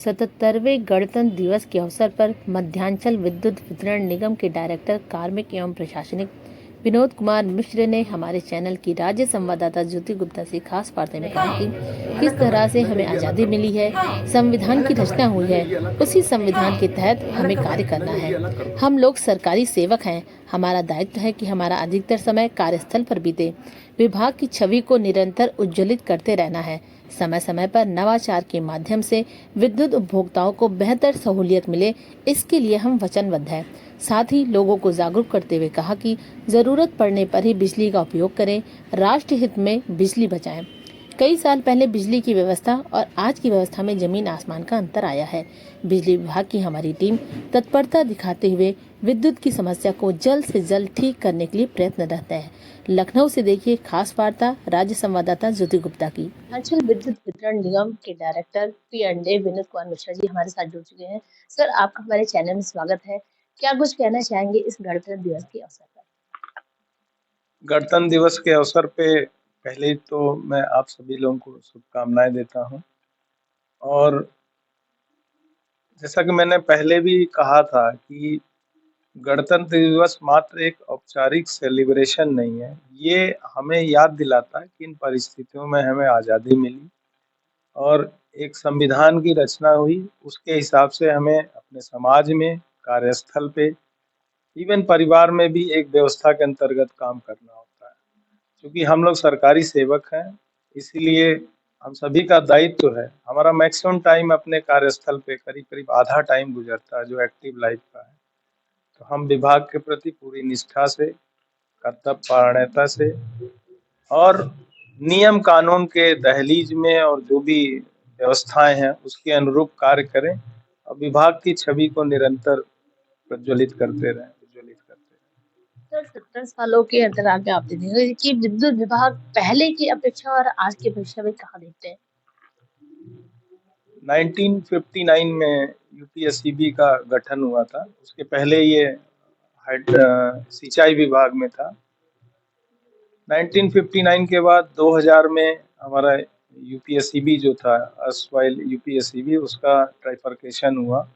77वें गणतंत्र दिवस के अवसर पर मध्यांचल विद्युत वितरण निगम के डायरेक्टर कार्मिक एवं प्रशासनिक विनोद कुमार मिश्र ने हमारे चैनल की राज्य संवाददाता ज्योति गुप्ता से खास वार्ता में कहा कि किस तरह से हमें आज़ादी मिली है, संविधान की रचना हुई है, उसी संविधान के तहत हमें कार्य करना है। हम लोग सरकारी सेवक हैं, हमारा दायित्व है कि हमारा अधिकतर समय कार्यस्थल पर बीते। विभाग की छवि को निरंतर उज्ज्वलित करते रहना है। समय समय पर नवाचार के माध्यम से विद्युत उपभोक्ताओं को बेहतर सहूलियत मिले, इसके लिए हम वचनबद्ध हैं। साथ ही लोगों को जागरूक करते हुए कहा कि जरूरत पड़ने पर ही बिजली का उपयोग करें, राष्ट्र हित में बिजली बचाएं। कई साल पहले बिजली की व्यवस्था और आज की व्यवस्था में जमीन आसमान का अंतर आया है। बिजली विभाग की हमारी टीम तत्परता दिखाते हुए विद्युत की समस्या को जल्द से जल्द ठीक करने के लिए प्रयत्नरत है। लखनऊ से देखिए खास वार्ता राज्य संवाददाता ज्योति गुप्ता की। अंचल विद्युत वितरण निगम के डायरेक्टर P&A विनोद कुमार मिश्रा जी हमारे साथ जुड़ चुके हैं। सर, आपका हमारे चैनल में स्वागत है। क्या कुछ कहना चाहेंगे इस गणतंत्र दिवस के अवसर पर? गणतंत्र दिवस के अवसर पे पहले तो मैं आप सभी लोगों को शुभकामनाएं देता हूं। और जैसा कि मैंने पहले भी कहा था कि गणतंत्र दिवस मात्र एक औपचारिक सेलिब्रेशन नहीं है, ये हमें याद दिलाता है कि इन परिस्थितियों में हमें आज़ादी मिली और एक संविधान की रचना हुई। उसके हिसाब से हमें अपने समाज में, कार्यस्थल पे, इवन परिवार में भी एक व्यवस्था के अंतर्गत काम करना होता है। क्योंकि हम लोग सरकारी सेवक हैं, इसीलिए हम सभी का दायित्व है। हमारा मैक्सिमम टाइम अपने कार्यस्थल पे करीब करीब आधा टाइम गुजरता है, जो एक्टिव लाइफ का है। तो हम विभाग के प्रति पूरी निष्ठा से, कर्तव्यपरायणता से और नियम कानून के दहलीज में और जो भी व्यवस्थाएं हैं उसके अनुरूप कार्य करें और विभाग की छवि को निरंतर प्रज्वलित करते रहें, उज्ज्वलित करते रहें। सर, 70 सालों के अंतराल में आप देखेंगे कि विद्युत विभाग पहले की अपेक्षा और आज की अपेक्षा में कहाँ देखते हैं? 1959 में यूपीएससीबी का गठन हुआ था। उसके पहले ये सिंचाई विभाग में था। 1959 के बाद 2000 में हमारा यूपीएससीबी जो था, अर्सवाइल यूपीएससीबी, उसका ट्राइफरकेशन हुआ।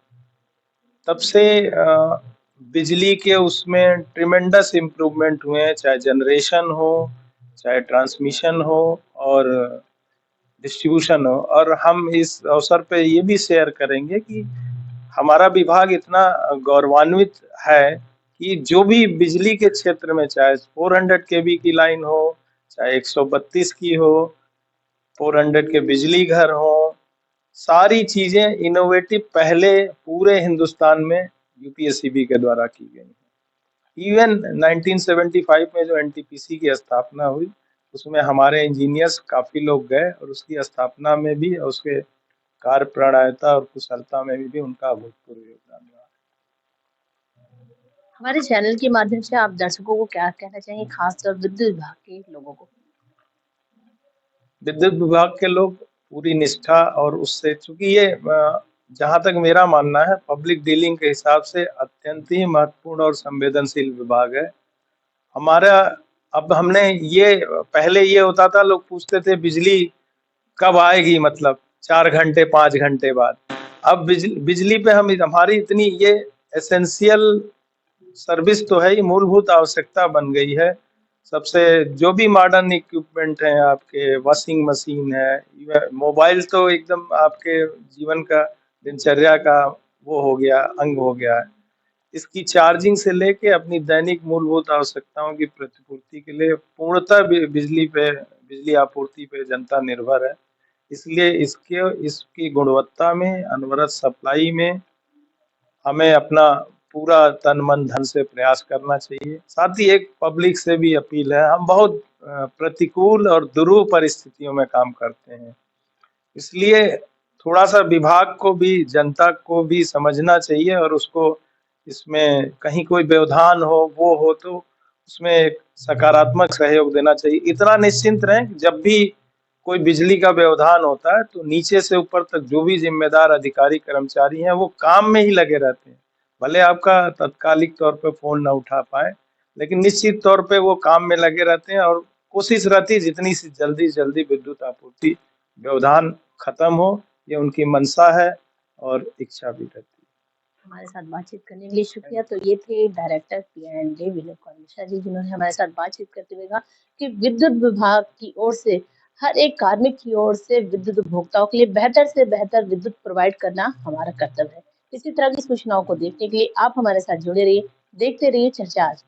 तब से बिजली के उसमें ट्रिमेंडस इम्प्रूवमेंट हुए हैं, चाहे जनरेशन हो, चाहे ट्रांसमिशन हो और डिस्ट्रीब्यूशन हो। और हम इस अवसर पे ये भी शेयर करेंगे कि हमारा विभाग इतना गौरवान्वित है कि जो भी बिजली के क्षेत्र में, चाहे 400 केवी की लाइन हो, चाहे 132 की हो, 400 के बिजली घर हो, सारी चीजें इनोवेटिव पहले पूरे हिंदुस्तान में यूपीएससीबी के द्वारा की गई हैं। इवन 1975 में जो एनटीपीसी की स्थापना हुई, उसमें हमारे इंजीनियर्स काफी लोग गए और उसकी स्थापना में भी और उसके कार्य प्रणायता और कुशलता में भी उनका अभूतपूर्व योगदान रहा। हमारे चैनल के माध्यम से आप दर्शकों को क्या कहना चाहेंगे, खासतौर विद्युत विभाग के लोगों को? विद्युत विभाग के लोग पूरी निष्ठा और उससे, चूंकि ये जहां तक मेरा मानना है, पब्लिक डीलिंग के हिसाब से अत्यंत ही महत्वपूर्ण और संवेदनशील विभाग है हमारा। अब हमने ये पहले ये होता था, लोग पूछते थे बिजली कब आएगी, मतलब 4 घंटे 5 घंटे बाद। अब बिजली पे हमारी इतनी ये एसेंशियल सर्विस तो है, ये मूलभूत आवश्यकता बन गई है। सबसे जो भी मॉडर्न इक्विपमेंट हैं, आपके वॉशिंग मशीन है, मोबाइल तो एकदम आपके जीवन का, दिनचर्या का वो हो गया, अंग हो गया है। इसकी चार्जिंग से लेके अपनी दैनिक मूलभूत आवश्यकताओं की प्रतिपूर्ति के लिए पूर्णतः बिजली आपूर्ति पे जनता निर्भर है। इसलिए इसकी गुणवत्ता में, अनवरत सप्लाई में हमें अपना पूरा तन मन धन से प्रयास करना चाहिए। साथ ही एक पब्लिक से भी अपील है, हम बहुत प्रतिकूल और दुरूह परिस्थितियों में काम करते हैं, इसलिए थोड़ा सा विभाग को भी, जनता को भी समझना चाहिए और उसको इसमें कहीं कोई व्यवधान हो, वो हो तो उसमें एक सकारात्मक सहयोग देना चाहिए। इतना निश्चिंत रहें कि जब भी कोई बिजली का व्यवधान होता है तो नीचे से ऊपर तक जो भी जिम्मेदार अधिकारी कर्मचारी हैं वो काम में ही लगे रहते हैं। भले आपका तत्कालिक तौर पे फोन ना उठा पाए, लेकिन निश्चित तौर पे वो काम में लगे रहते हैं और कोशिश रहती है जितनी जल्दी जल्दी विद्युत आपूर्ति व्यवधान खत्म हो। ये उनकी मंशा है और इच्छा भी रहती है। हमारे साथ बातचीत करने के लिए शुक्रिया। तो ये थे डायरेक्टर पी&डी विनोद कुमार मिश्रा जी, जिन्होंने हमारे साथ बातचीत करते हुए कहा कि विद्युत विभाग की ओर से हर एक कार्मिक की ओर से विद्युत उपभोक्ताओं के लिए बेहतर से बेहतर विद्युत प्रोवाइड करना हमारा कर्तव्य है। इसी तरह की सूचनाओं को देखने के लिए आप हमारे साथ जुड़े रहिए, देखते रहिए चर्चा आज।